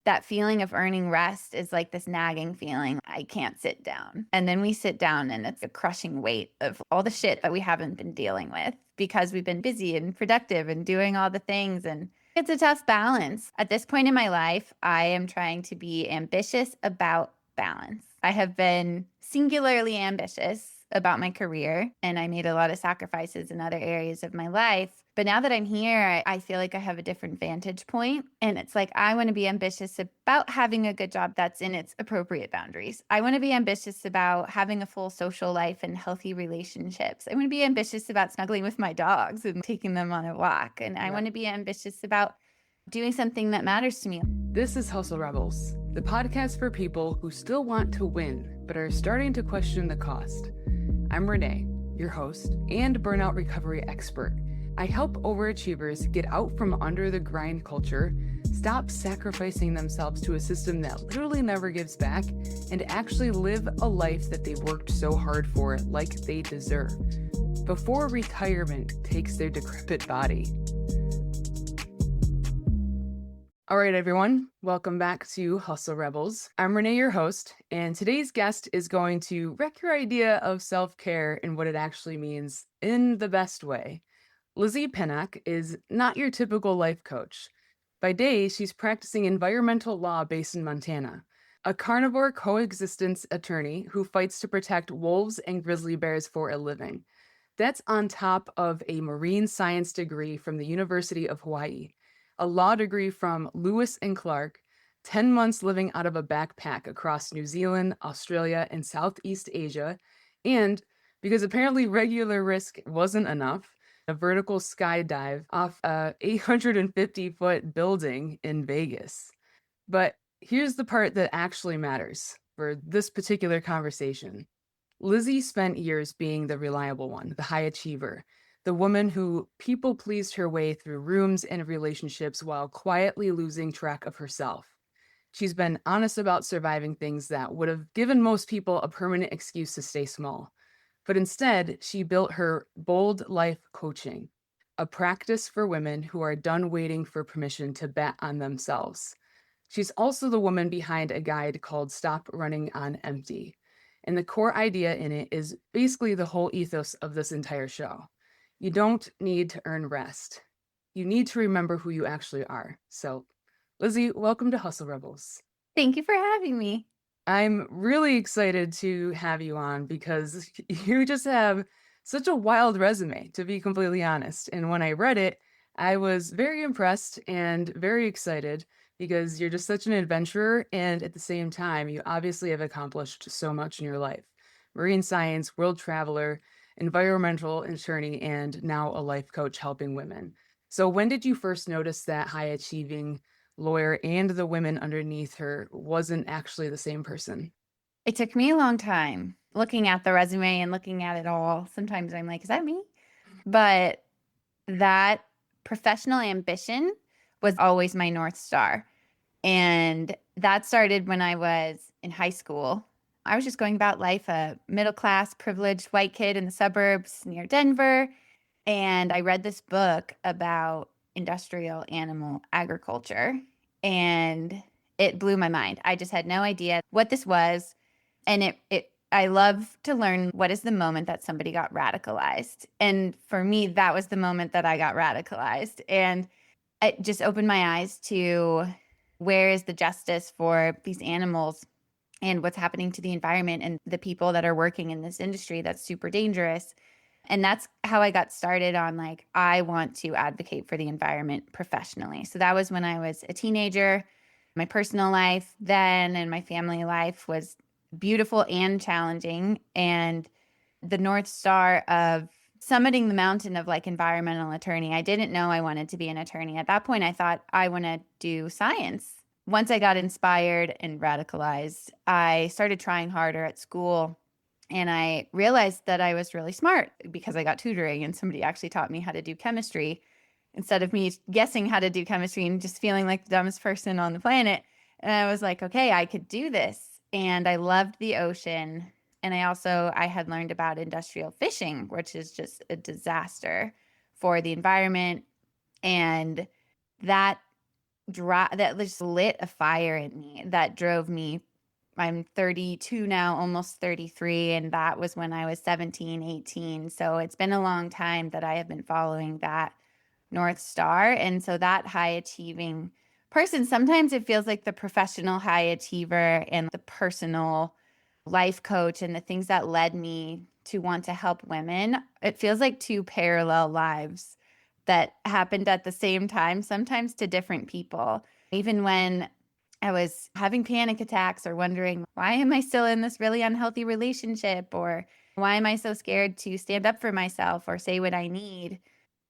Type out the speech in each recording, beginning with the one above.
that feeling of earning rest is like this nagging feeling. I can't sit down. And then we sit down and it's a crushing weight of all the shit that we haven't been dealing with because we've been busy and productive and doing all the things. And it's a tough balance. At this point in my life, I am trying to be ambitious about balance. I have been singularly ambitious about my career, and I made a lot of sacrifices in other areas of my life. But now that I'm here, I feel like I have a different vantage point. And it's like, I want to be ambitious about having a good job that's in its appropriate boundaries. I want to be ambitious about having a full social life and healthy relationships. I want to be ambitious about snuggling with my dogs and taking them on a walk. And I want to be ambitious about doing something that matters to me. This is Hustle Rebels, the podcast for people who still want to win, but are starting to question the cost. I'm Renae, your host and burnout recovery expert. I help overachievers get out from under the grind culture, stop sacrificing themselves to a system that literally never gives back, and actually live a life that they worked so hard for like they deserve, before retirement takes their decrepit body. All right, everyone, welcome back to Hustle Rebels. I'm Renae, your host, and today's guest is going to wreck your idea of self-care and what it actually means in the best way. Lizzy Pennock is not your typical life coach. By day, she's practicing environmental law based in Montana, a carnivore coexistence attorney who fights to protect wolves and grizzly bears for a living. That's on top of a marine science degree from the University of Hawaii, a law degree from Lewis and Clark, 10 months living out of a backpack across New Zealand, Australia, and Southeast Asia, and, because apparently regular risk wasn't enough, a vertical skydive off a 850-foot building in Vegas. But here's the part that actually matters for this particular conversation. Lizzy spent years being the reliable one, the high achiever, the woman who people-pleased her way through rooms and relationships while quietly losing track of herself. She's been honest about surviving things that would have given most people a permanent excuse to stay small. But instead, she built her Bold Life Coaching, a practice for women who are done waiting for permission to bet on themselves. She's also the woman behind a guide called Stop Running on Empty. And the core idea in it is basically the whole ethos of this entire show. You don't need to earn rest. You need to remember who you actually are. So, Lizzy, welcome to Hustle Rebels. Thank you for having me. I'm really excited to have you on because you just have such a wild resume, to be completely honest. And when I read it, I was very impressed and very excited because you're just such an adventurer. And at the same time, you obviously have accomplished so much in your life. Marine science, world traveler, environmental attorney, and now a life coach helping women. So when did you first notice that high achieving lawyer and the women underneath her wasn't actually the same person? It took me a long time looking at the resume and looking at it all. Sometimes I'm like, is that me? But that professional ambition was always my North Star. And that started when I was in high school. I was just going about life, a middle-class, privileged white kid in the suburbs near Denver. And I read this book about industrial animal agriculture, and it blew my mind. I just had no idea what this was. And I love to learn what is the moment that somebody got radicalized. And for me, that was the moment that I got radicalized. And it just opened my eyes to where is the justice for these animals and what's happening to the environment and the people that are working in this industry that's super dangerous. And that's how I got started on like, I want to advocate for the environment professionally. So that was when I was a teenager. My personal life then and my family life was beautiful and challenging. And the North Star of summiting the mountain of like environmental attorney, I didn't know I wanted to be an attorney. At that point, I thought I want to do science. Once I got inspired and radicalized, I started trying harder at school. And I realized that I was really smart because I got tutoring and somebody actually taught me how to do chemistry instead of me guessing how to do chemistry and just feeling like the dumbest person on the planet. And I was like, okay, I could do this. And I loved the ocean. And I had learned about industrial fishing, which is just a disaster for the environment. And that that just lit a fire in me that drove me. I'm 32 now, almost 33, and that was when I was 17, 18. So it's been a long time that I have been following that North Star. And so that high achieving person, sometimes it feels like the professional high achiever and the personal life coach and the things that led me to want to help women. It feels like two parallel lives that happened at the same time, sometimes to different people. Even when I was having panic attacks or wondering, why am I still in this really unhealthy relationship? Or why am I so scared to stand up for myself or say what I need?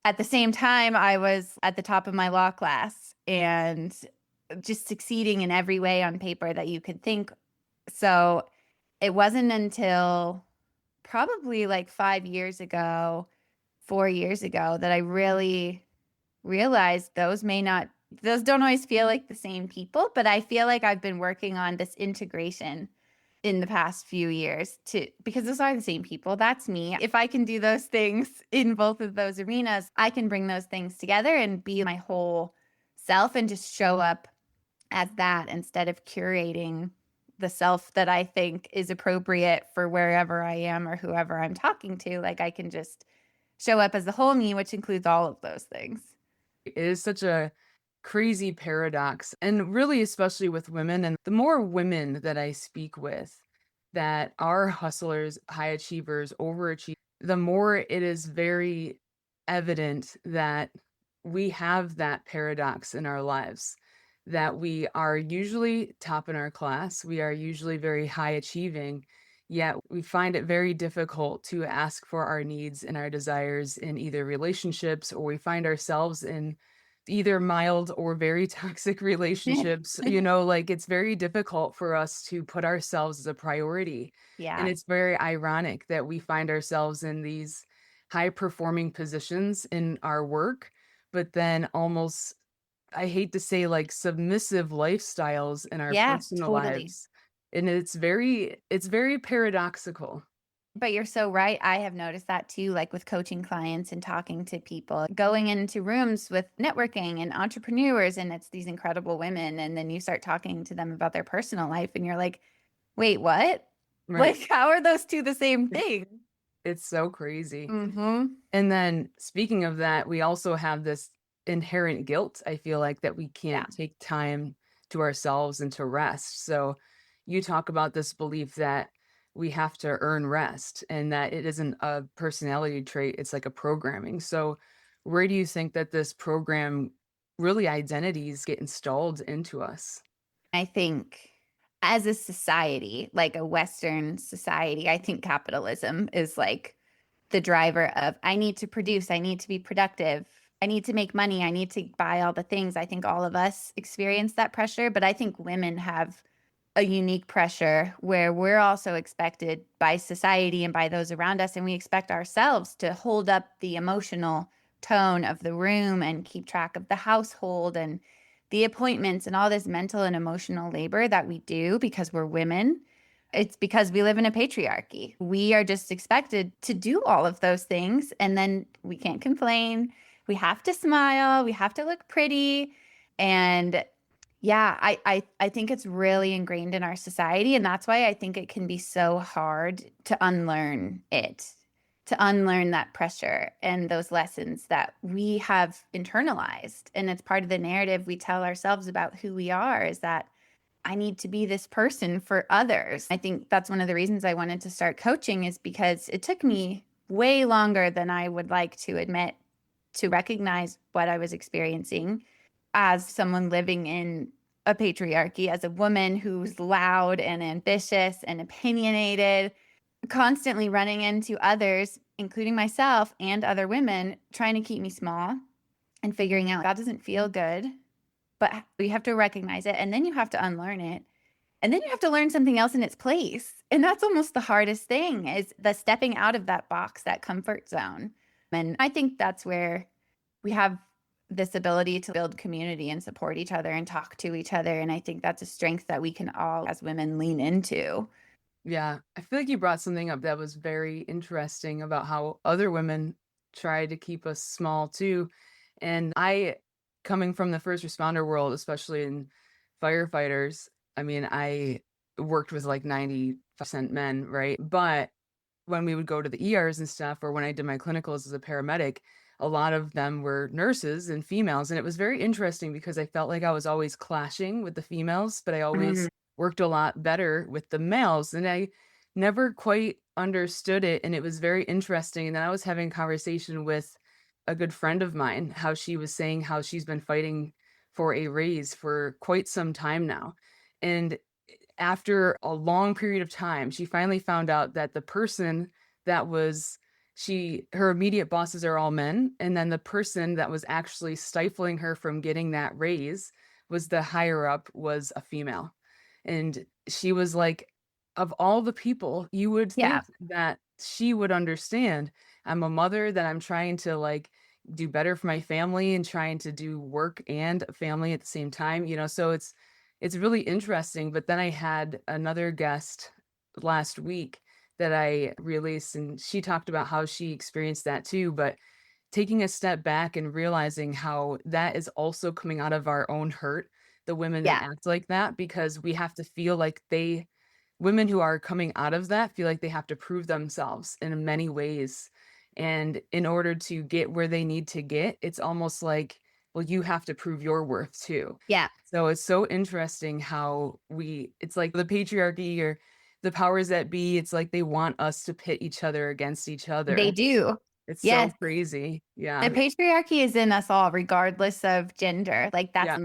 At the same time, I was at the top of my law class and just succeeding in every way on paper that you could think. So it wasn't until probably like 5 years ago, 4 years ago, that I really realized those don't always feel like the same people, but I feel like I've been working on this integration in the past few years because those are the same people. That's me. If I can do those things in both of those arenas, I can bring those things together and be my whole self and just show up as that instead of curating the self that I think is appropriate for wherever I am or whoever I'm talking to. Like I can just show up as the whole me, which includes all of those things. It is such a crazy paradox, and really, especially with women. And the more women that I speak with that are hustlers, high achievers, overachievers, the more it is very evident that we have that paradox in our lives, that we are usually top in our class, we are usually very high achieving, yet we find it very difficult to ask for our needs and our desires in either relationships, or we find ourselves in either mild or very toxic relationships. Like it's very difficult for us to put ourselves as a priority. And Yeah. it's very ironic that we find ourselves in these high performing positions in our work, but then almost, I hate to say, like submissive lifestyles in our Yeah, personal totally. lives. And it's very paradoxical. But you're so right. I have noticed that too, like with coaching clients and talking to people, going into rooms with networking and entrepreneurs, and it's these incredible women. And then you start talking to them about their personal life, and you're like, wait, what? Right. Like, how are those two the same thing? It's so crazy. Mm-hmm. And then speaking of that, we also have this inherent guilt, I feel like, that we Yeah. can't take time to ourselves and to rest. So you talk about this belief that we have to earn rest and that it isn't a personality trait, it's like a programming. So where do you think that this program, really, identities get installed into us? I think as a society, like a Western society, I think capitalism is like the driver of I need to produce, I need to be productive, I need to make money, I need to buy all the things. I think all of us experience that pressure, but I think women have a unique pressure where we're also expected by society and by those around us, and we expect ourselves to hold up the emotional tone of the room and keep track of the household and the appointments and all this mental and emotional labor that we do because we're women. It's because we live in a patriarchy. We are just expected to do all of those things, and then we can't complain. We have to smile, we have to look pretty. And yeah, I think it's really ingrained in our society, and that's why I think it can be so hard to unlearn it, to unlearn that pressure and those lessons that we have internalized. And it's part of the narrative we tell ourselves about who we are is that I need to be this person for others. I think that's one of the reasons I wanted to start coaching is because it took me way longer than I would like to admit to recognize what I was experiencing as someone living in a patriarchy, as a woman who's loud and ambitious and opinionated, constantly running into others, including myself and other women, trying to keep me small and figuring out that doesn't feel good. But you have to recognize it and then you have to unlearn it. And then you have to learn something else in its place. And that's almost the hardest thing is the stepping out of that box, that comfort zone. And I think that's where we have this ability to build community and support each other and talk to each other. And I think that's a strength that we can all, as women, lean into. Yeah, I feel like you brought something up that was very interesting about how other women try to keep us small too. And I coming from the first responder world, especially in firefighters, I mean, I worked with like 90% men, right? But when we would go to the ERs and stuff, or when I did my clinicals as a paramedic, a lot of them were nurses and females. And it was very interesting because I felt like I was always clashing with the females, but I always Mhm. worked a lot better with the males. And I never quite understood it. And it was very interesting. And then I was having a conversation with a good friend of mine, how she was saying how she's been fighting for a raise for quite some time now. And after a long period of time, she finally found out that the person that was her immediate bosses are all men, and then the person that was actually stifling her from getting that raise was the higher up was a female. And she was like, of all the people, you would Yeah. think that she would understand. I'm a mother, that I'm trying to like do better for my family and trying to do work and family at the same time, so it's really interesting. But then I had another guest last week that I released, and she talked about how she experienced that too. But taking a step back and realizing how that is also coming out of our own hurt, the women that Yeah. act like that, because we have to feel like women who are coming out of that feel like they have to prove themselves in many ways. And in order to get where they need to get, it's almost like, well, you have to prove your worth too. Yeah. So it's so interesting how it's like the patriarchy or the powers that be, it's like they want us to pit each other against each They other. do. It's so Yes. crazy. The Yeah. patriarchy is in us all, regardless of gender. Like Yeah.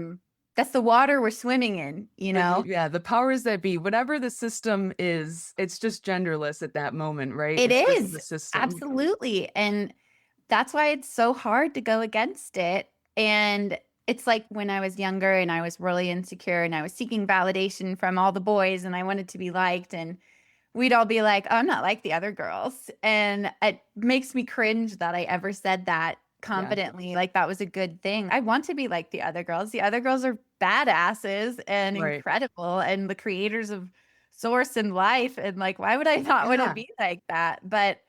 that's the water we're swimming in, you know? Yeah, the powers that be, whatever the system is, it's just genderless at that moment, right? It It's just is. the system. Absolutely. And that's why it's so hard to go against it. And it's like when I was younger and I was really insecure and I was seeking validation from all the boys and I wanted to be liked, and we'd all be like, "Oh, I'm not like the other girls." And it makes me cringe that I ever said that Yeah, confidently. Like that was a good thing. I want to be like the other girls. The other girls are badasses and right. incredible and the creators of source and life. And like, why would I not want to Yeah, be like that? But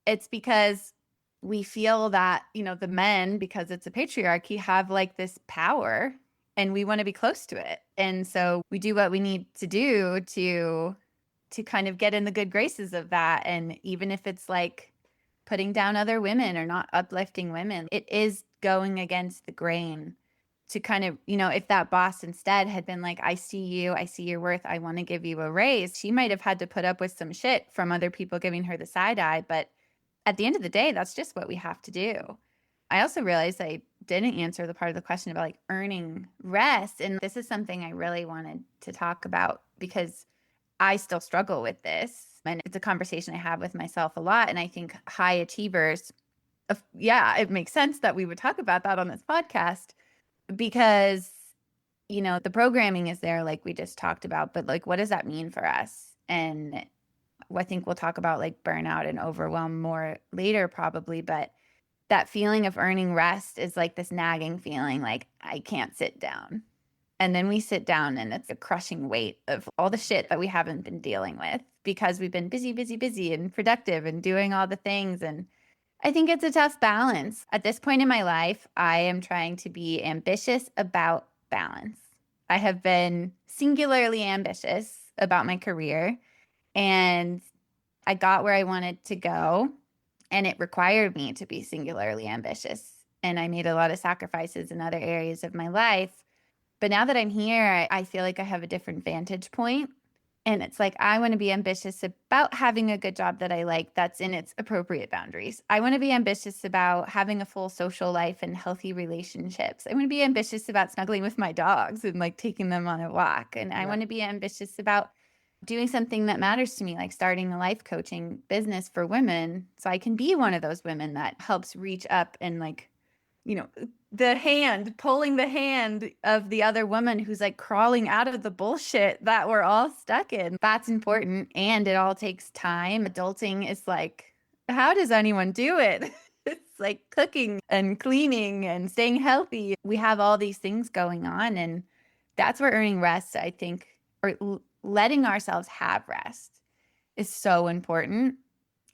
it's because we feel that, the men, because it's a patriarchy, have like this power and we want to be close to it. And so we do what we need to do to kind of get in the good graces of that. And even if it's like putting down other women or not uplifting women, it is going against the grain to kind of, if that boss instead had been like, I see you, I see your worth, I want to give you a raise, she might have had to put up with some shit from other people giving her the side eye. But at the end of the day, that's just what we have to do. I also realized I didn't answer the part of the question about like earning rest. And this is something I really wanted to talk about because I still struggle with this. And it's a conversation I have with myself a lot. And I think high achievers, yeah, it makes sense that we would talk about that on this podcast because, the programming is there, like we just talked about, but like, what does that mean for us? And I think we'll talk about like burnout and overwhelm more later, probably. But that feeling of earning rest is like this nagging feeling like, I can't sit down. And then we sit down and it's a crushing weight of all the shit that we haven't been dealing with because we've been busy, busy, busy and productive and doing all the things. And I think it's a tough balance. At this point in my life, I am trying to be ambitious about balance. I have been singularly ambitious about my career and I got where I wanted to go, and it required me to be singularly ambitious. And I made a lot of sacrifices in other areas of my life. But now that I'm here, I feel like I have a different vantage point. And it's like, I want to be ambitious about having a good job that I like that's in its appropriate boundaries. I want to be ambitious about having a full social life and healthy relationships. I want to be ambitious about snuggling with my dogs and like taking them on a walk. And I yeah, want to be ambitious about doing something that matters to me, like starting a life coaching business for women. So I can be one of those women that helps reach up and like, you know, pulling the hand of the other woman who's like crawling out of the bullshit that we're all stuck in. That's important. And it all takes time. Adulting is like, how does anyone do it? It's like cooking and cleaning and staying healthy. We have all these things going on. And that's where earning rest, I think, or letting ourselves have rest is so important.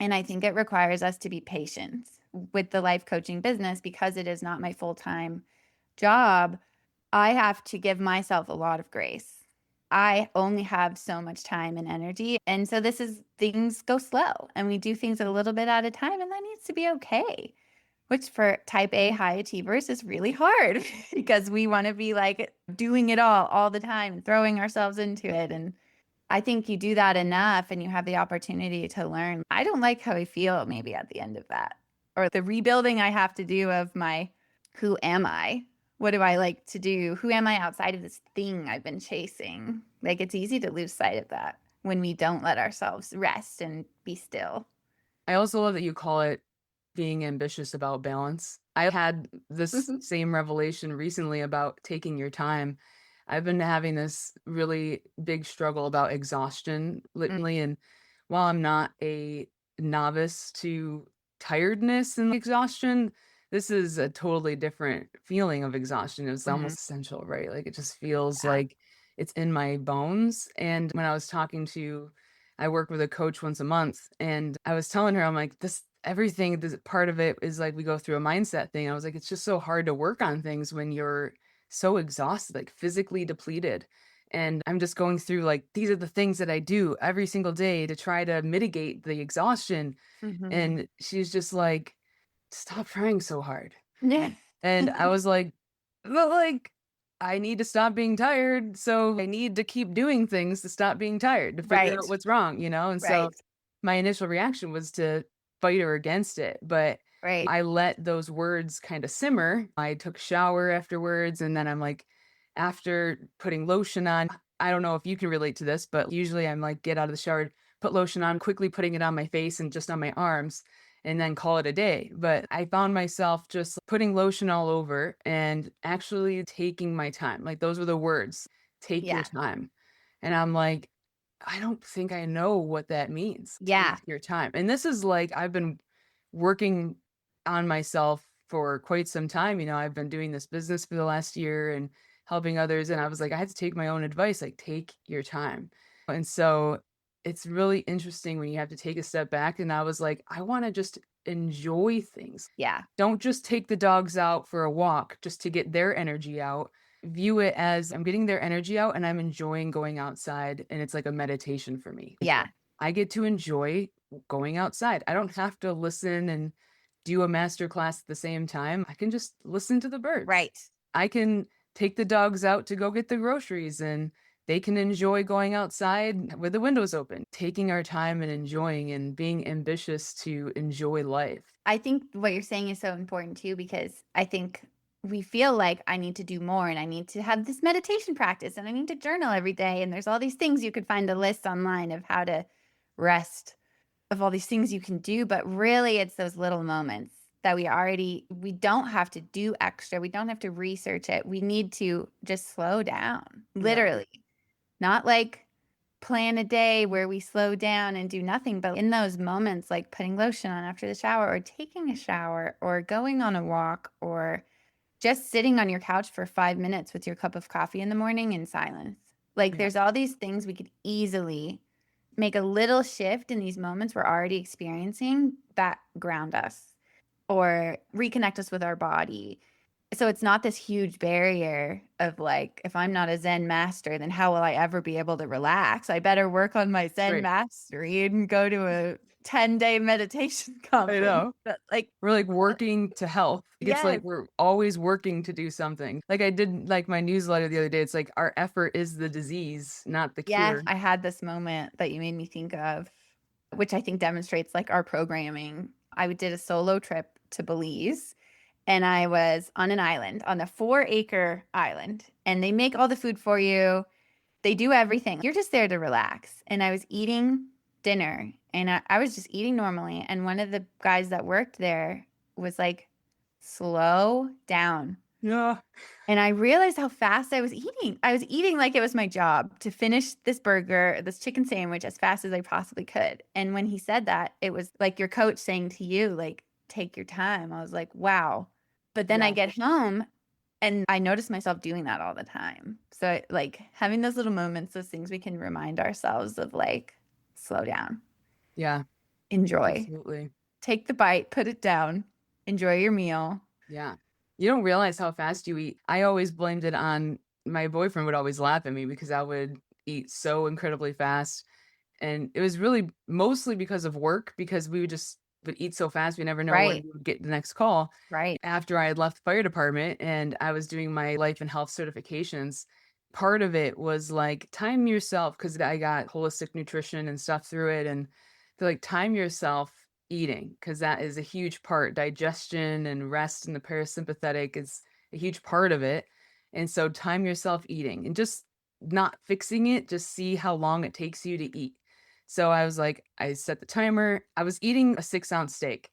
And I think it requires us to be patient with the life coaching business because it is not my full time job, I have to give myself a lot of grace. I only have so much time and energy. And so things go slow and we do things a little bit at a time, and that needs to be okay. Which for type A high achievers is really hard because we want to be like doing it all the time, throwing ourselves into it. And I think you do that enough and you have the opportunity to learn. I don't like how I feel maybe at the end of that, or the rebuilding I have to do of my who am I? What do I like to do? Who am I outside of this thing I've been chasing? Like, it's easy to lose sight of that when we don't let ourselves rest and be still. I also love that you call it being ambitious about balance. I had this same revelation recently about taking your time. I've been having this really big struggle about exhaustion lately. And while I'm not a novice to tiredness and exhaustion, this is a totally different feeling of exhaustion. It's Mhm. almost essential, right? Like it just feels Yeah. like it's in my bones. And when I work with a coach once a month, and I was telling her, I'm like, this part of it is like we go through a mindset thing. I was like, it's just so hard to work on things when you're so exhausted, like physically depleted. And I'm just going through like, these are the things that I do every single day to try to mitigate the exhaustion. Mhm. And she's just like, stop trying so hard. Yeah. And I was like, "But, like, I need to stop being tired, so I need to keep doing things to stop being tired, to figure Right. out what's wrong," you know? And so Right. my initial reaction was to fight her against it, but Right. I let those words kinda simmer. I took a shower afterwards, and then I'm like, after putting lotion on, I don't know if you can relate to this, but usually I'm like, get out of the shower, put lotion on, quickly putting it on my face and just on my arms, and then call it a day. But I found myself just putting lotion all over and actually taking my time. Like those were the words, take your Yeah. time. And I'm like, I don't think I know what that means. Take Yeah. your time. And this is like, I've been working on myself for quite some time. I've been doing this business for the last year and helping others. And I was like, I had to take my own advice, like, take your time. And so it's really interesting when you have to take a step back. And I was like, I want to just enjoy things. Yeah. Don't just take the dogs out for a walk just to get their energy out. View it as I'm getting their energy out and I'm enjoying going outside. And it's like a meditation for me. Yeah. I get to enjoy going outside. I don't have to listen and do a master class at the same time. I can just listen to the birds. Right. I can take the dogs out to go get the groceries and they can enjoy going outside with the windows open, taking our time and enjoying and being ambitious to enjoy life. I think what you're saying is so important too, because I think we feel like I need to do more and I need to have this meditation practice and I need to journal every day. And there's all these things you could find a list online of how to rest, of all these things you can do. But really, it's those little moments that we don't have to do extra. We don't have to research it. We need to just slow down, Yeah. literally, not like plan a day where we slow down and do nothing, but in those moments, like putting lotion on after the shower or taking a shower or going on a walk or just sitting on your couch for 5 minutes with your cup of coffee in the morning in silence. Like Yeah. there's all these things we could easily make a little shift in these moments we're already experiencing that ground us or reconnect us with our body. So it's not this huge barrier of like, if I'm not a Zen master, then how will I ever be able to relax? I better work on my Zen Right. mastery and go to a 10-day meditation I conference. know. But like, We're like working to health. It's like yes, we're always working to do something. Like I did like my newsletter the other day. It's like our effort is the disease, not the yes, cure. I had this moment that you made me think of, which I think demonstrates like our programming. I did a solo trip to Belize and I was on an island, on a 4-acre island, and they make all the food for you. They do everything. You're just there to relax. And I was eating dinner and I was just eating normally. And one of the guys that worked there was like, slow down. Yeah. And I realized how fast I was eating. I was eating like it was my job to finish this burger, this chicken sandwich as fast as I possibly could. And when he said that, it was like your coach saying to you, like, take your time. I was like, wow. But then I Yeah. get home and I notice myself doing that all the time. So, like, having those little moments, those things we can remind ourselves of, like, slow down, Yeah. enjoy, Absolutely. take the bite, put it down, enjoy your meal. Yeah. You don't realize how fast you eat. I always blamed it on my boyfriend would always laugh at me because I would eat so incredibly fast. And it was really mostly because of work, because we would eat so fast, we never know when Right. we would get the next call. Right. After I had left the fire department and I was doing my life and health certifications, part of it was like time yourself because I got holistic nutrition and stuff through it. And they're like, time yourself eating because that is a huge part. Digestion and rest and the parasympathetic is a huge part of it. And so time yourself eating and just not fixing it, just see how long it takes you to eat. So I was like, I set the timer. I was eating a 6-ounce steak.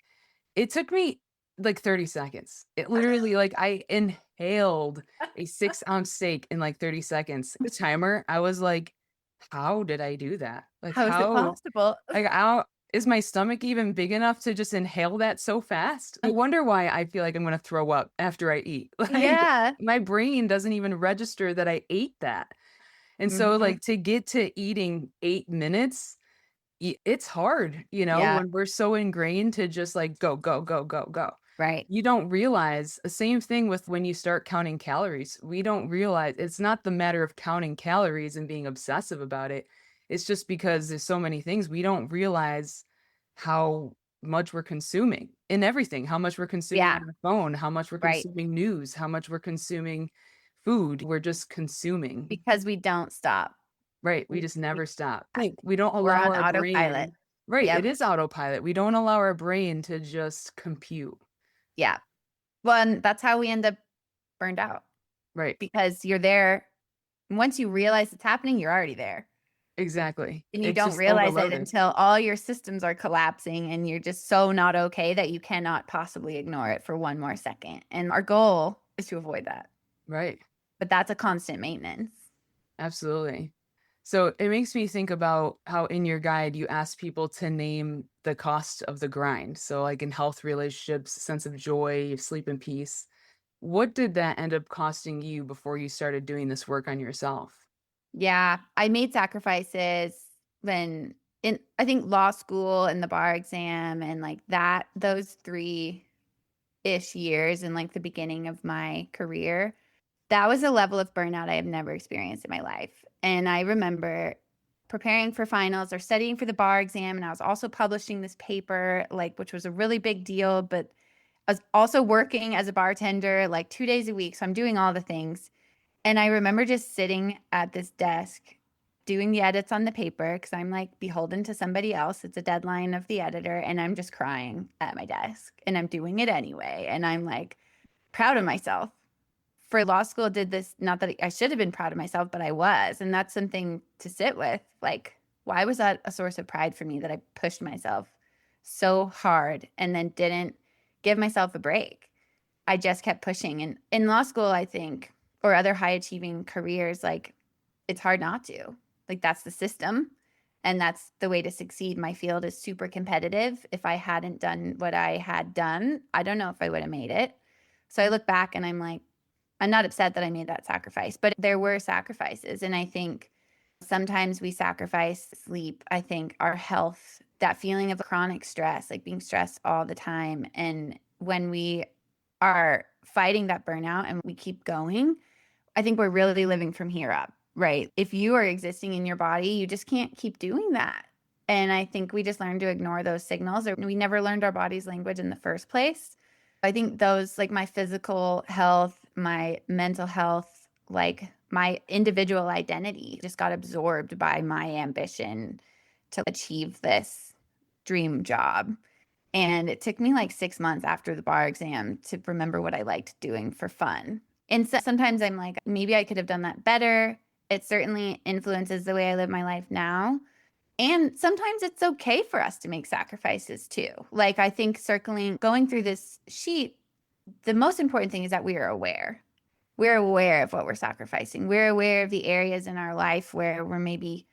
It took me like 30 seconds. It literally, like, I inhaled a 6-ounce steak in like 30 seconds. The timer, I was like, how did I do that? Like, How is it possible? how is my stomach even big enough to just inhale that so fast? I wonder why I feel like I'm gonna throw up after I eat. Like, Yeah. my brain doesn't even register that I ate that. And so, Mhm. like, to get to eating 8 minutes, it's hard, Yeah. when we're so ingrained to just, like, go, go, go, go, go. Right. You don't realize the same thing with when you start counting calories. We don't realize it's not the matter of counting calories and being obsessive about it. It's just because there's so many things we don't realize how much we're consuming in everything, how much we're consuming Yeah. on our phone, how much we're Right. consuming news, how much we're consuming food. We're just consuming. Because we don't stop. Right, we We just we never stop. uh, We don't we're allow on our autopilot. brain. Right, it Yep. is autopilot. We don't allow our brain to just compute. Yeah. Well, and that's how we end up burned out Right, because you're there. Once you realize it's happening, you're already there. exactly. And you It's don't just realize it overloaded. until all your systems are collapsing and you're just so not okay that you cannot possibly ignore it for one more second. And our goal is to avoid that. Right, But that's a constant maintenance. absolutely. So, it makes me think about how in your guide, you ask people to name the cost of the grind. So, like, in health, relationships, sense of joy, sleep and peace. What did that end up costing you before you started doing this work on yourself? Yeah, I made sacrifices when in I think law school and the bar exam and like that those 3-ish years in like the beginning of my career, that was a level of burnout I have never experienced in my life. And I remember preparing for finals or studying for the bar exam and I was also publishing this paper like which was a really big deal, but I was also working as a bartender like 2 days a week. So I'm doing all the things. And I remember just sitting at this desk doing the edits on the paper because I'm like beholden to somebody else. It's a deadline of the editor, and I'm just crying at my desk and I'm doing it anyway. And I'm like proud of myself. For law school, did this, not that I should have been proud of myself, but I was. And that's something to sit with. Like, why was that a source of pride for me that I pushed myself so hard and then didn't give myself a break? I just kept pushing. And in law school, I think, or other high achieving careers, like it's hard not to. Like that's the system. And that's the way to succeed. My field is super competitive. If I hadn't done what I had done, I don't know if I would have made it. So I look back and I'm like, I'm not upset that I made that sacrifice, but there were sacrifices. And I think sometimes we sacrifice sleep. I think our health, that feeling of chronic stress, like being stressed all the time. And when we are fighting that burnout and we keep going, I think we're really living from here up, right? If you are existing in your body, you just can't keep doing that. And I think we just learn to ignore those signals, or we never learned our body's language in the first place. I think those, like my physical health, my mental health, like my individual identity, just got absorbed by my ambition to achieve this dream job. And it took me like 6 months after the bar exam to remember what I liked doing for fun. And so sometimes I'm like, maybe I could have done that better. It certainly influences the way I live my life now. And sometimes it's okay for us to make sacrifices too. Like I think going through this sheet, the most important thing is that we are aware. We're aware of what we're sacrificing. We're aware of the areas in our life where we're maybe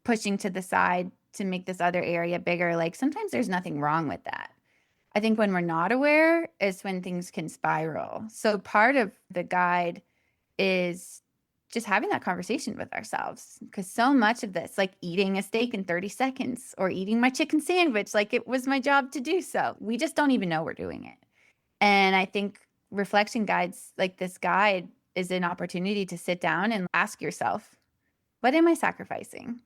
pushing to the side to make this other area bigger. Like sometimes there's nothing wrong with that. I think when we're not aware is when things can spiral. So part of the guide is just having that conversation with ourselves because so much of this, like eating a steak in 30 seconds or eating my chicken sandwich, like it was my job to do so. We just don't even know we're doing it. And I think reflection guides, like this guide, is an opportunity to sit down and ask yourself, what am I sacrificing?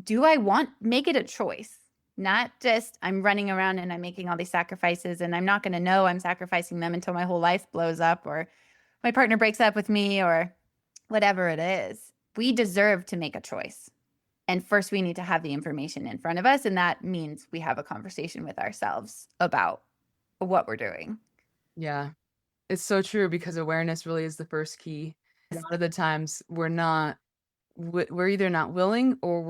Do I make it a choice? Not just I'm running around and I'm making all these sacrifices and I'm not going to know I'm sacrificing them until my whole life blows up or my partner breaks up with me or whatever it is. We deserve to make a choice. And first, we need to have the information in front of us. And that means we have a conversation with ourselves about what we're doing. Yeah. It's so true because awareness really is the first key. A lot of the times we're either not willing or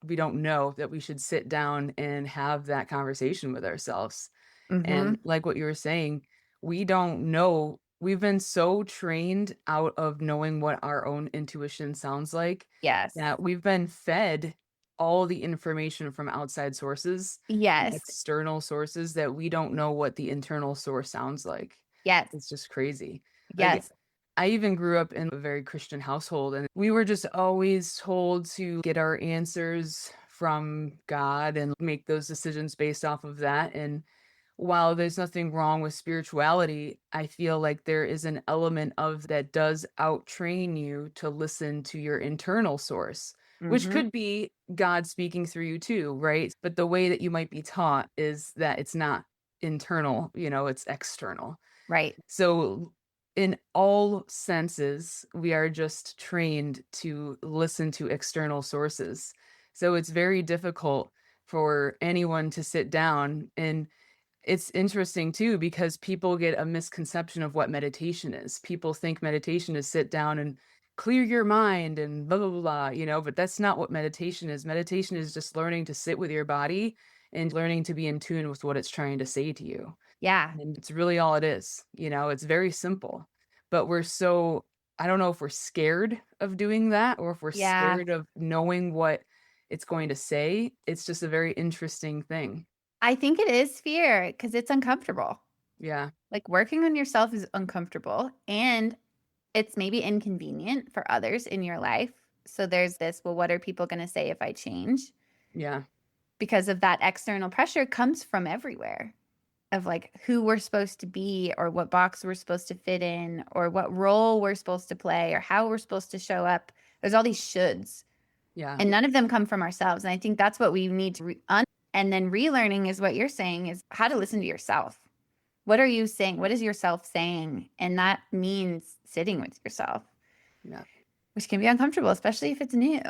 we don't know that we should sit down and have that conversation with ourselves. Mm-hmm. And like what you were saying, we don't know. We've been so trained out of knowing what our own intuition sounds like Yes. that we've been fed all the information from outside sources, Yes. external sources that we don't know what the internal source sounds like. Yes. It's just crazy. Like Yes. I even grew up in a very Christian household, and we were just always told to get our answers from God and make those decisions based off of that. And while there's nothing wrong with spirituality, I feel like there is an element of that does out-train you to listen to your internal source, which Mm-hmm. could be God speaking through you too, right? But the way that you might be taught is that it's not internal, it's external. Right. So, in all senses, we are just trained to listen to external sources. So, it's very difficult for anyone to sit down. And it's interesting too, because people get a misconception of what meditation is. People think meditation is sit down and clear your mind and blah, blah, blah, blah, but that's not what meditation is. Meditation is just learning to sit with your body and learning to be in tune with what it's trying to say to you. Yeah. And it's really all it is, it's very simple. But I don't know if we're scared of doing that or if we're Yeah. scared of knowing what it's going to say. It's just a very interesting thing. I think it is fear because it's uncomfortable. Yeah. Like working on yourself is uncomfortable and it's maybe inconvenient for others in your life. So there's this, well, what are people going to say if I change? Yeah. Because of that external pressure comes from everywhere of like who we're supposed to be or what box we're supposed to fit in or what role we're supposed to play or how we're supposed to show up. There's all these shoulds Yeah. and none of them come from ourselves. And I think that's what we need to and then relearning is what you're saying is how to listen to yourself. What are you saying? What is yourself saying? And that means sitting with yourself, Yeah. which can be uncomfortable, especially if it's new.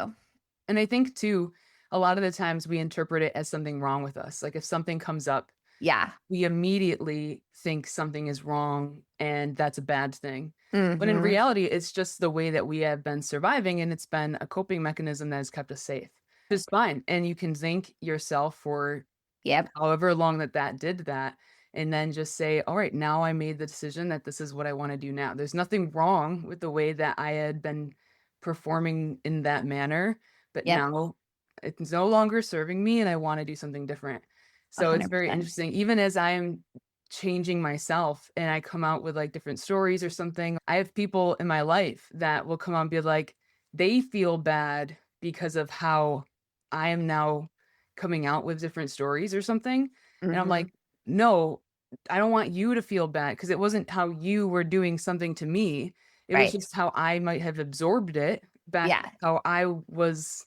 And I think too, a lot of the times we interpret it as something wrong with us. Like if something comes up, Yeah. we immediately think something is wrong and that's a bad thing. But in Mm-hmm. reality, it's just the way that we have been surviving and it's been a coping mechanism that has kept us safe. It's fine. And you can thank yourself for Yep. however long that did that. And then just say, all right, now I made the decision that this is what I want to do now. There's nothing wrong with the way that I had been performing in that manner, but Yep. now it's no longer serving me and I want to do something different. So it's very 100%. interesting. Even as I am changing myself and I come out with like different stories or something, I have people in my life that will come out and be like, they feel bad because of how I am now coming out with different stories or something. And I'm Mm-hmm. like, no, I don't want you to feel bad because it wasn't how you were doing something to me. It was Right. just how I might have absorbed it back Yeah. how I was,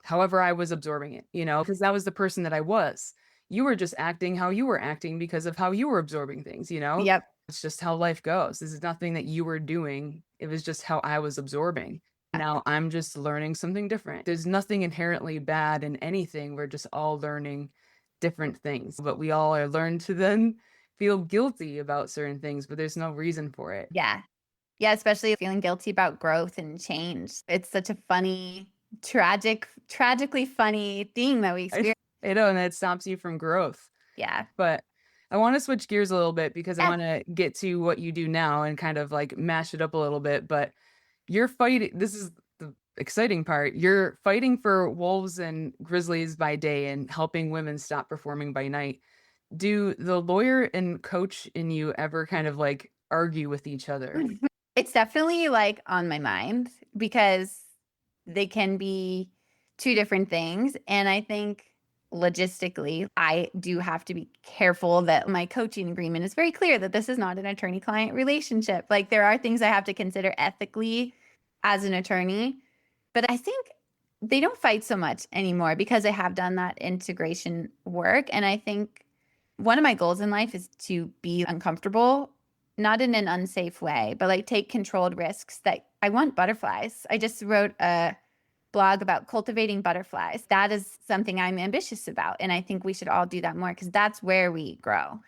however I was absorbing it, because that was the person that I was. You were just acting how you were acting because of how you were absorbing things. Yep. It's just how life goes. This is nothing that you were doing. It was just how I was absorbing. Now I'm just learning something different. There's nothing inherently bad in anything. We're just all learning different things, but we all are learned to then feel guilty about certain things, but there's no reason for it. Yeah. Yeah. Especially feeling guilty about growth and change. It's such a funny, tragically funny thing that we I, experience. I know, and it stops you from growth. Yeah. But I want to switch gears a little bit because I Yeah. want to get to what you do now and kind of like mash it up a little bit. But you're fighting, this is the exciting part. You're fighting for wolves and grizzlies by day and helping women stop performing by night. Do the lawyer and coach in you ever kind of like argue with each other? It's definitely like on my mind because they can be two different things. And I think logistically, I do have to be careful that my coaching agreement is very clear that this is not an attorney-client relationship. Like there are things I have to consider ethically as an attorney, but I think they don't fight so much anymore because I have done that integration work. And I think one of my goals in life is to be uncomfortable, not in an unsafe way, but like take controlled risks that I want butterflies. I just wrote a blog about cultivating butterflies. That is something I'm ambitious about. And I think we should all do that more because that's where we grow.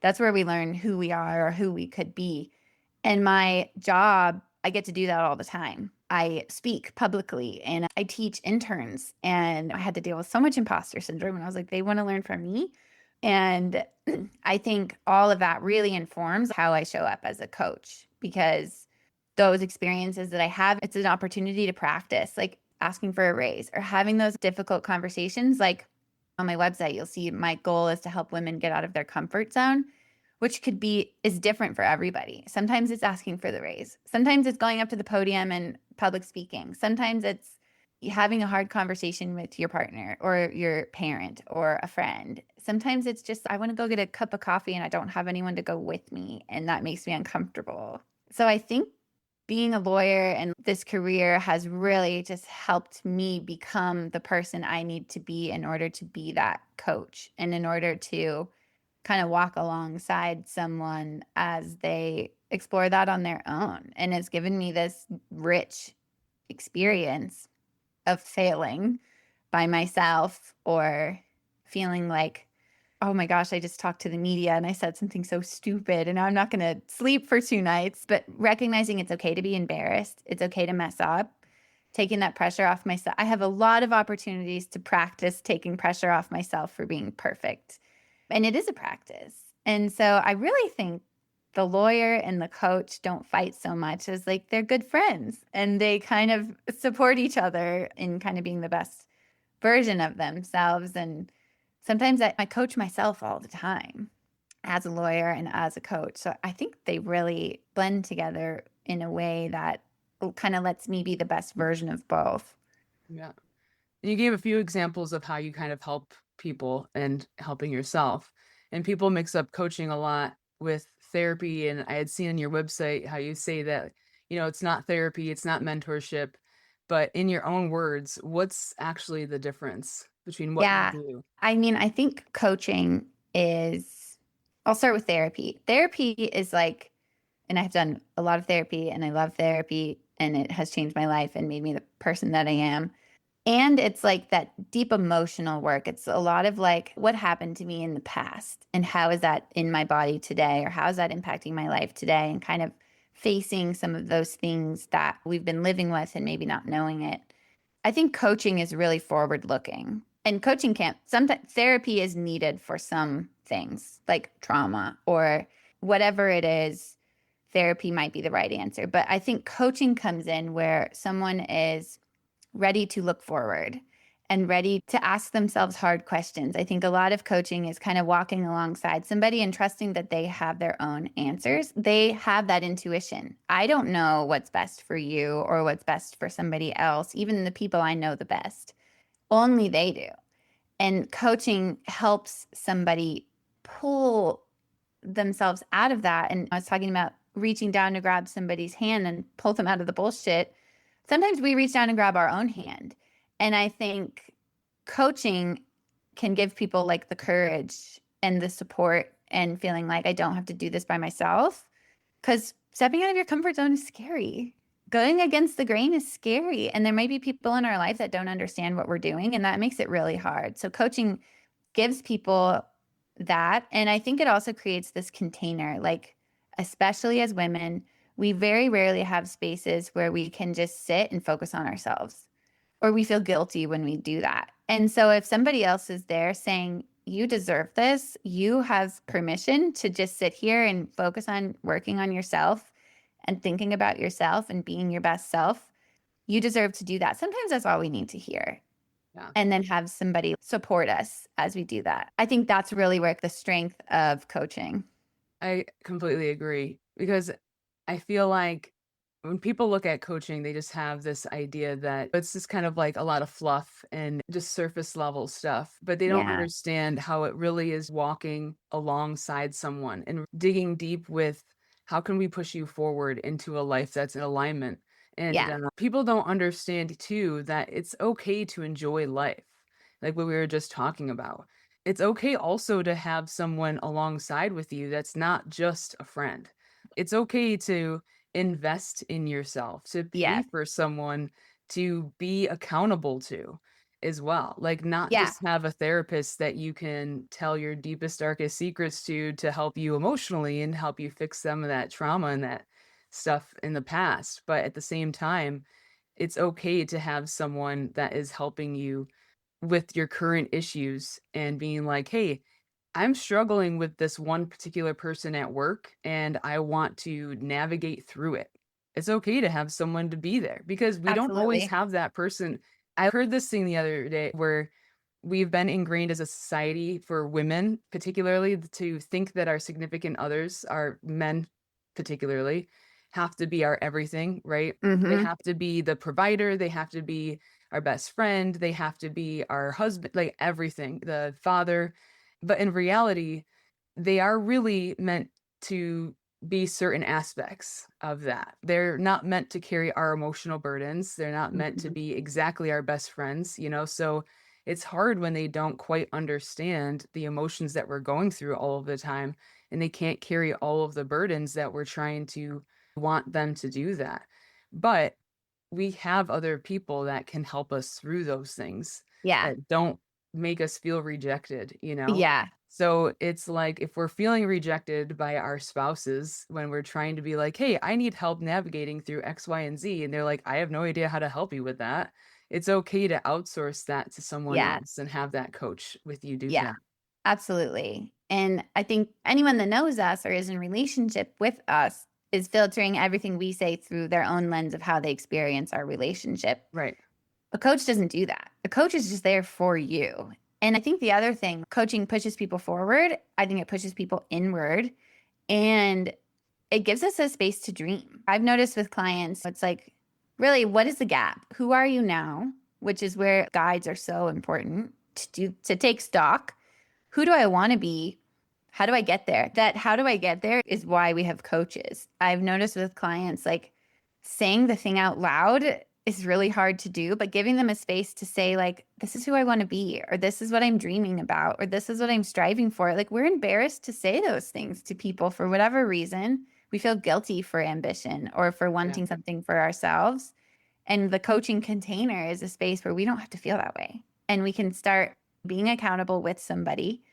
That's where we learn who we are or who we could be. And my job, I get to do that all the time. I speak publicly and I teach interns, and I had to deal with so much imposter syndrome. And I was like, they want to learn from me. And I think all of that really informs how I show up as a coach because those experiences that I have, it's an opportunity to practice, like asking for a raise or having those difficult conversations. Like on my website, you'll see my goal is to help women get out of their comfort zone, which is different for everybody. Sometimes it's asking for the raise. Sometimes it's going up to the podium and public speaking. Sometimes it's having a hard conversation with your partner or your parent or a friend. Sometimes it's just, I want to go get a cup of coffee and I don't have anyone to go with me, and that makes me uncomfortable. So I think being a lawyer and this career has really just helped me become the person I need to be in order to be that coach and in order to kind of walk alongside someone as they explore that on their own. And it's given me this rich experience of failing by myself or feeling like, oh my gosh, I just talked to the media and I said something so stupid and now I'm not going to sleep for 2 nights. But recognizing it's okay to be embarrassed, it's okay to mess up, taking that pressure off myself. I have a lot of opportunities to practice taking pressure off myself for being perfect. And it is a practice. And so I really think the lawyer and the coach don't fight so much as like they're good friends and they kind of support each other in kind of being the best version of themselves. And sometimes I coach myself all the time as a lawyer and as a coach. So I think they really blend together in a way that kind of lets me be the best version of both. Yeah. You gave a few examples of how you kind of help people and helping yourself. And people mix up coaching a lot with therapy. And I had seen on your website how you say that, it's not therapy, it's not mentorship. But in your own words, what's actually the difference between what you Yeah. do? I mean, I think coaching is, I'll start with therapy. Therapy is like, and I've done a lot of therapy and I love therapy and it has changed my life and made me the person that I am. And it's like that deep emotional work. It's a lot of like, what happened to me in the past and how is that in my body today or how is that impacting my life today, and kind of facing some of those things that we've been living with and maybe not knowing it. I think coaching is really forward looking, and coaching can't, sometimes therapy is needed for some things like trauma or whatever it is. Therapy might be the right answer. But I think coaching comes in where someone is ready to look forward and ready to ask themselves hard questions. I think a lot of coaching is kind of walking alongside somebody and trusting that they have their own answers. They have that intuition. I don't know what's best for you or what's best for somebody else, even the people I know the best. Only they do. And coaching helps somebody pull themselves out of that. And I was talking about reaching down to grab somebody's hand and pull them out of the bullshit. Sometimes we reach down and grab our own hand. And I think coaching can give people like the courage and the support and feeling like I don't have to do this by myself. Because stepping out of your comfort zone is scary. Going against the grain is scary. And there might be people in our life that don't understand what we're doing, and that makes it really hard. So coaching gives people that. And I think it also creates this container, like, especially as women, we very rarely have spaces where we can just sit and focus on ourselves, or we feel guilty when we do that. And so if somebody else is there saying, you deserve this, you have permission to just sit here and focus on working on yourself and thinking about yourself and being your best self, you deserve to do that. Sometimes that's all we need to hear. Yeah. And then have somebody support us as we do that. I think that's really where the strength of coaching. I completely agree because I feel like When people look at coaching, they just have this idea that it's just kind of like a lot of fluff and just surface level stuff, but they don't Yeah. understand how it really is walking alongside someone and digging deep with how can we push you forward into a life that's in alignment. And Yeah. people don't understand too that it's okay to enjoy life, like what we were just talking about. It's okay also to have someone alongside with you that's not just a friend. It's okay to invest in yourself, to pay Yes. for someone to be accountable to as well. Like, not Yeah. just have a therapist that you can tell your deepest, darkest secrets to help you emotionally and help you fix some of that trauma and that stuff in the past. But at the same time, it's okay to have someone that is helping you with your current issues and being like, hey, I'm struggling with this one particular person at work and I want to navigate through it. It's okay to have someone to be there because we don't always Absolutely. have that person. I heard this thing the other day where we've been ingrained as a society for women, particularly to think that our significant others, our men particularly, have to be our everything, right? They Mhm. have to be the provider, they have to be our best friend, they have to be our husband, like everything, the father. But in reality, they are really meant to be certain aspects of that. They're not meant to carry our emotional burdens. They're not meant to Mhm. be exactly our best friends, So it's hard when they don't quite understand the emotions that we're going through all of the time and they can't carry all of the burdens that we're trying to want them to do that. But we have other people that can help us through those things Yeah. that don't make us feel rejected? Yeah. So it's like if we're feeling rejected by our spouses when we're trying to be like, hey, I need help navigating through X, Y, and Z. And they're like, I have no idea how to help you with that. It's okay to outsource that to someone Yeah. else and have that coach with you do Yeah. that. Absolutely. And I think anyone that knows us or is in relationship with us is filtering everything we say through their own lens of how they experience our relationship. Right. A coach doesn't do that. A coach is just there for you. And I think the other thing, coaching pushes people forward. I think it pushes people inward and it gives us a space to dream. I've noticed with clients, it's like, really, what is the gap? Who are you now? Which is where guides are so important to take stock. Who do I want to be? How do I get there? That how do I get there is why we have coaches. I've noticed with clients, like saying the thing out loud is really hard to do, but giving them a space to say, like, this is who I want to be, or this is what I'm dreaming about, or this is what I'm striving for. Like, we're embarrassed to say those things to people for whatever reason. We feel guilty for ambition or for Yeah. wanting something for ourselves. And the coaching container is a space where we don't have to feel that way. And we can start being accountable with somebody,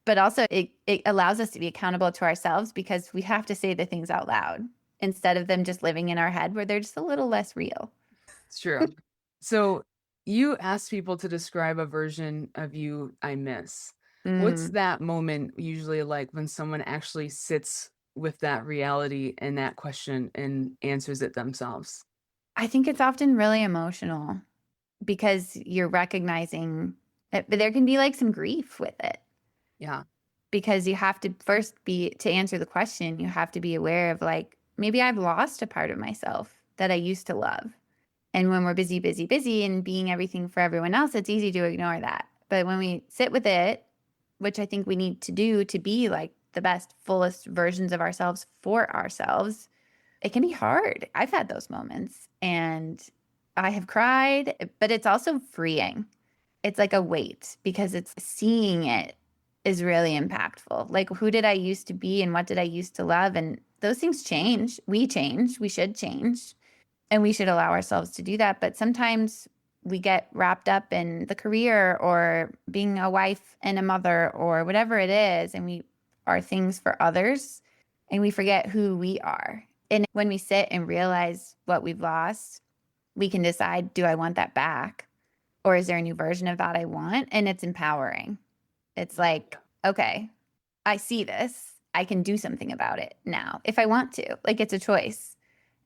but also it allows us to be accountable to ourselves because we have to say the things out loud instead of them just living in our head where they're just a little less real. It's true. So you asked people to describe a version of you I miss. What's Mm, that moment usually like when someone actually sits with that reality and that question and answers it themselves? I think it's often really emotional because you're recognizing it, but there can be like some grief with it Yeah. because you have to first be to answer the question, you have to be aware of like, maybe I've lost a part of myself that I used to love. And when we're busy, busy, busy and being everything for everyone else, it's easy to ignore that. But when we sit with it, which I think we need to do to be like the best, fullest versions of ourselves for ourselves, it can be hard. I've had those moments and I have cried, but it's also freeing. It's like a weight because it's seeing it is really impactful. Like, who did I used to be and what did I used to love? And those things change. We change. We should change. And we should allow ourselves to do that. But sometimes we get wrapped up in the career or being a wife and a mother or whatever it is. And we are things for others and we forget who we are. And when we sit and realize what we've lost, we can decide, do I want that back? Or is there a new version of that I want? And it's empowering. It's like, okay, I see this. I can do something about it now if I want to. Like, it's a choice.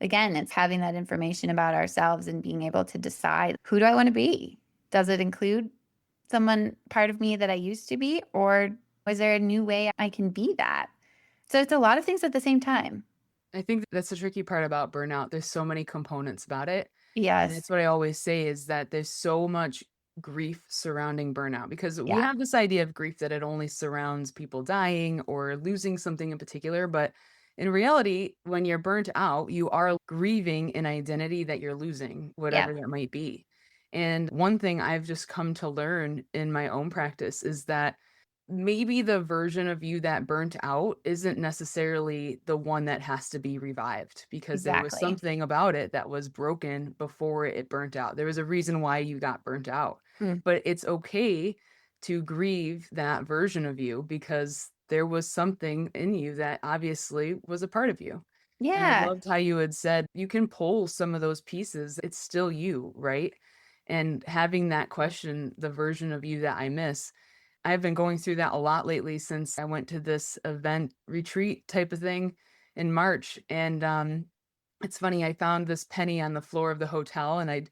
Again, it's having that information about ourselves and being able to decide, who do I want to be? Does it include someone part of me that I used to be? Or is there a new way I can be that? So it's a lot of things at the same time. I think that's the tricky part about burnout. There's so many components about it. And Yes. that's what I always say is that there's so much grief surrounding burnout because we Yeah. have this idea of grief that it only surrounds people dying or losing something in particular. But in reality, when you're burnt out, you are grieving an identity that you're losing, Yeah. whatever that might be. And one thing I've just come to learn in my own practice is that maybe the version of you that burnt out isn't necessarily the one that has to be revived because there was Exactly. something about it that was broken before it burnt out. There was a reason why you got burnt out. Mm. But it's okay to grieve that version of you because there was something in you that obviously was a part of you. And I Yeah. loved how you had said you can pull some of those pieces. It's still you, right? And having that question, the version of you that I miss, I've been going through that a lot lately since I went to this event retreat type of thing in March. And it's funny, I found this penny on the floor of the hotel and I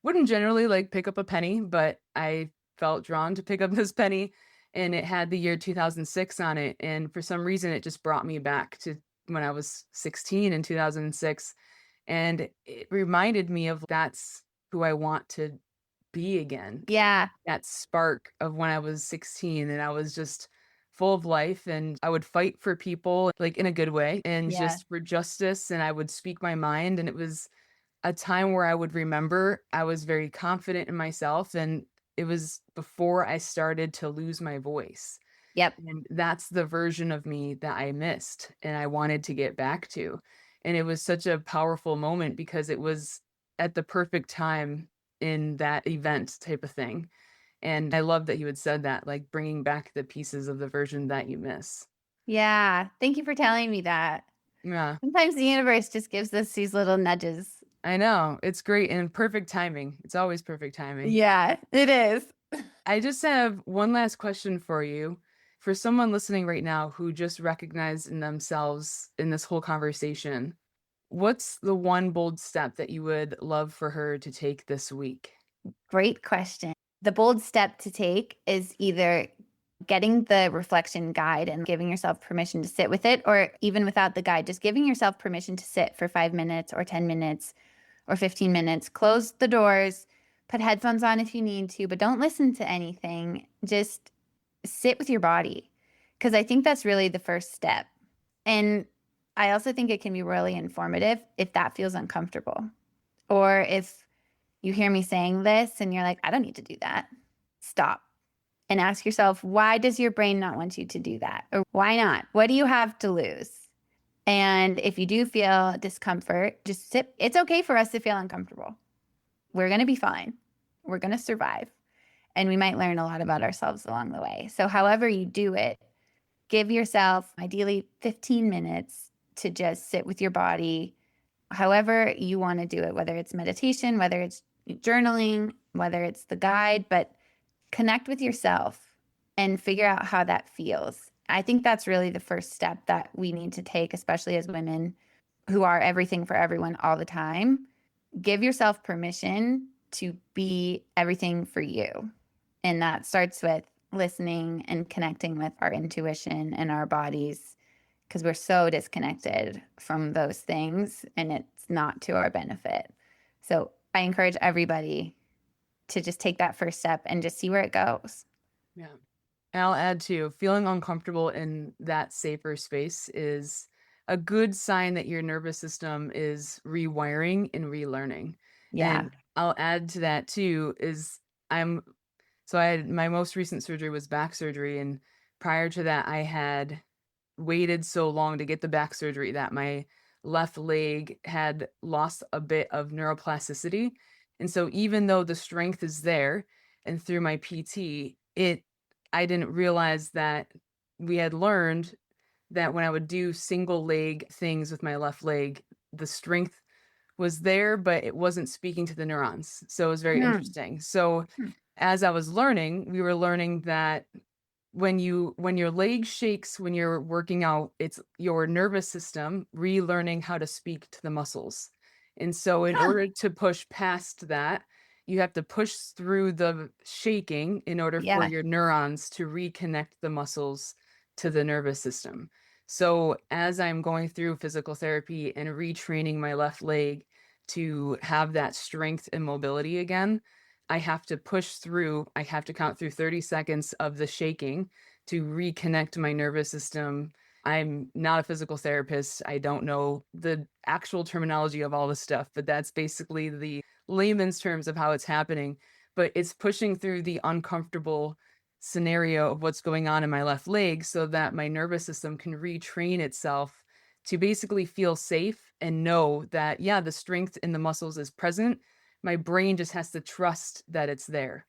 wouldn't generally like pick up a penny, but I felt drawn to pick up this penny and it had the year 2006 on it. And for some reason, it just brought me back to when I was 16 in 2006. And it reminded me of that's who I want to be again, Yeah. that spark of when I was 16 and I was just full of life and I would fight for people like in a good way and Yeah. just for justice and I would speak my mind and it was a time where I would remember I was very confident in myself and it was before I started to lose my voice. Yep. And that's the version of me that I missed and I wanted to get back to. And it was such a powerful moment because it was at the perfect time in that event type of thing. And I love that you had said that, like bringing back the pieces of the version that you miss. Yeah. Thank you for telling me that. Yeah, Sometimes the universe just gives us these little nudges. I know. It's great and perfect timing. It's always perfect timing. Yeah, it is. I just have one last question for you. For someone listening right now who just recognized in themselves in this whole conversation, what's the one bold step that you would love for her to take this week? Great question. The bold step to take is either getting the reflection guide and giving yourself permission to sit with it, or even without the guide, just giving yourself permission to sit for 5 minutes or 10 minutes or 15 minutes. Close the doors, put headphones on if you need to, but don't listen to anything. Just sit with your body, because I think that's really the first step. And I also think it can be really informative if that feels uncomfortable, or if you hear me saying this and you're like, I don't need to do that. Stop and ask yourself, why does your brain not want you to do that? Or why not? What do you have to lose? And if you do feel discomfort, just sit. It's okay for us to feel uncomfortable. We're going to be fine. We're going to survive. And we might learn a lot about ourselves along the way. So, however you do it, give yourself ideally 15 minutes to just sit with your body, however you want to do it, whether it's meditation, whether it's journaling, whether it's the guide, but connect with yourself and figure out how that feels. I think that's really the first step that we need to take, especially as women who are everything for everyone all the time. Give yourself permission to be everything for you. And that starts with listening and connecting with our intuition and our bodies, because we're so disconnected from those things and it's not to our benefit. So I encourage everybody to just take that first step and just see where it goes. Yeah. And I'll add too, feeling uncomfortable in that safer space is a good sign that your nervous system is rewiring and relearning. Yeah. And I'll add to that too is I'm so I had my most recent surgery was back surgery and prior to that I had waited so long to get the back surgery that my left leg had lost a bit of neuroplasticity. And so even though the strength is there and through my PT, I didn't realize that we had learned that when I would do single leg things with my left leg, the strength was there, but it wasn't speaking to the neurons. So it was very Mm. interesting. So as I was learning, we were learning that when your leg shakes when you're working out, it's your nervous system relearning how to speak to the muscles. And so in Huh. order to push past that, you have to push through the shaking in order for Yeah. your neurons to reconnect the muscles to the nervous system. So as I'm going through physical therapy and retraining my left leg to have that strength and mobility again, I have to push through, I have to count through 30 seconds of the shaking to reconnect my nervous system. I'm not a physical therapist. I don't know the actual terminology of all this stuff, but that's basically the layman's terms of how it's happening. But it's pushing through the uncomfortable scenario of what's going on in my left leg so that my nervous system can retrain itself to basically feel safe and know that, yeah, the strength in the muscles is present. My brain just has to trust that it's there.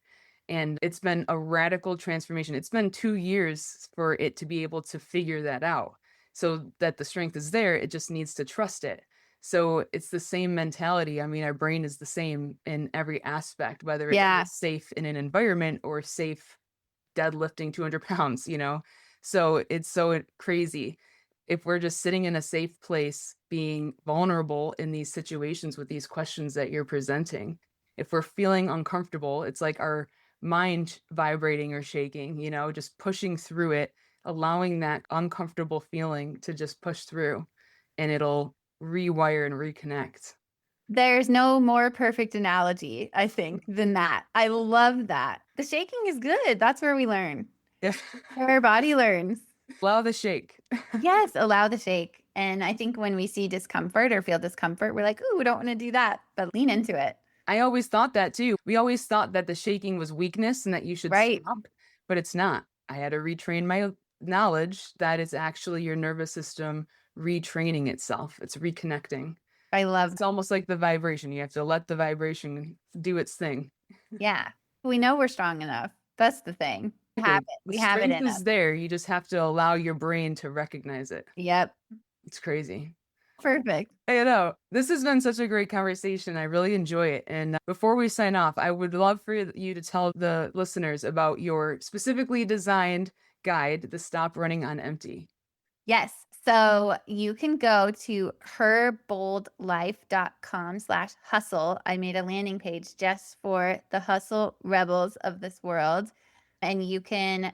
And it's been a radical transformation. It's been 2 years for it to be able to figure that out so that the strength is there. It just needs to trust it. So it's the same mentality. I mean, our brain is the same in every aspect, whether it Yeah. feels safe in an environment or safe deadlifting 200 pounds, you know? So it's so crazy. If we're just sitting in a safe place, being vulnerable in these situations with these questions that you're presenting, if we're feeling uncomfortable, it's like our mind vibrating or shaking, you know, just pushing through it, allowing that uncomfortable feeling to just push through, and it'll rewire and reconnect. There's no more perfect analogy, I think, than that. I love that. The shaking is good. That's where we learn. Yeah. Where our body learns. Allow the shake. Yes, allow the shake. And I think when we see discomfort or feel discomfort, we're like, ooh, we don't want to do that, but lean into it. I always thought that too. We always thought that the shaking was weakness and that you should Right. stop, but it's not. I had to retrain my knowledge that it's actually your nervous system retraining itself. It's reconnecting. I love It's that. almost like the vibration. You have to let the vibration do its thing. Yeah. We know we're strong enough. That's the thing. We have Exactly. it. The We have it strength in us. is there. You just have to allow your brain to recognize it. Yep. It's crazy. Perfect. I know. This has been such a great conversation. I really enjoy it. And before we sign off, I would love for you to tell the listeners about your specifically designed guide, the Stop Running on Empty. Yes. So you can go to herboldlife.com/hustle. I made a landing page just for the hustle rebels of this world. And you can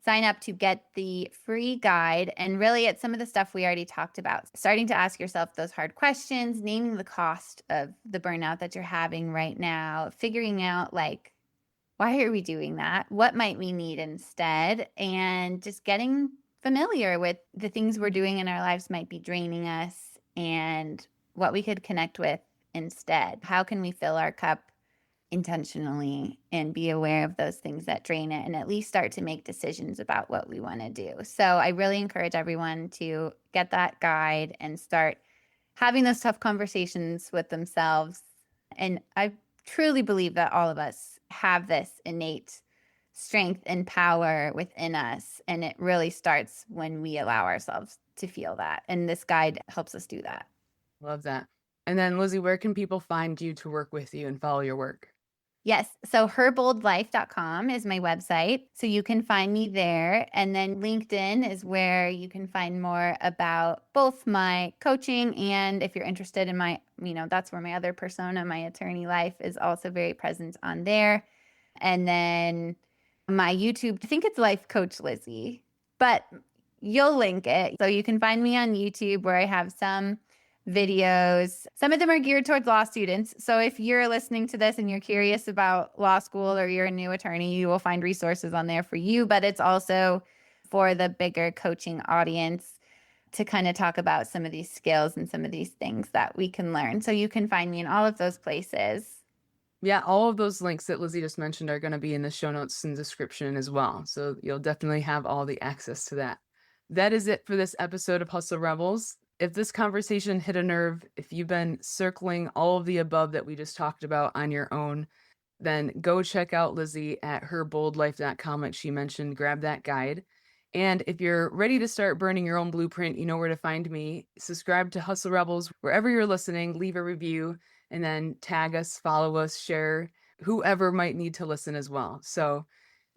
sign up to get the free guide. And really, it's some of the stuff we already talked about. Starting to ask yourself those hard questions, naming the cost of the burnout that you're having right now, figuring out like, why are we doing that? What might we need instead? And just getting familiar with the things we're doing in our lives might be draining us and what we could connect with instead. How can we fill our cup intentionally and be aware of those things that drain it and at least start to make decisions about what we want to do? So I really encourage everyone to get that guide and start having those tough conversations with themselves. And I truly believe that all of us have this innate strength and power within us. And it really starts when we allow ourselves to feel that. And this guide helps us do that. Love that. And then, Lizzy, where can people find you to work with you and follow your work? Yes. So herboldlife.com is my website. So you can find me there. And then LinkedIn is where you can find more about both my coaching and if you're interested in my, that's where my other persona, my attorney life is also very present on there. And then my YouTube, I think it's Life Coach Lizzy, but you'll link it. So you can find me on YouTube where I have some videos. Some of them are geared towards law students. So if you're listening to this and you're curious about law school or you're a new attorney, you will find resources on there for you. But it's also for the bigger coaching audience to kind of talk about some of these skills and some of these things that we can learn. So you can find me in all of those places. Yeah, all of those links that Lizzy just mentioned are going to be in the show notes and description as well. So you'll definitely have all the access to that. That is it for this episode of Hustle Rebels. If this conversation hit a nerve, if you've been circling all of the above that we just talked about on your own, then go check out Lizzy at herboldlife.com, like she mentioned. Grab that guide. And if you're ready to start burning your own blueprint, you know where to find me. Subscribe to Hustle Rebels wherever you're listening, leave a review, and then tag us, follow us, share, whoever might need to listen as well. So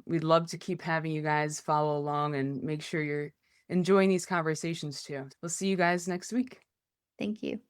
we'd love to keep having you guys follow along and make sure you're enjoying these conversations too. We'll see you guys next week. Thank you.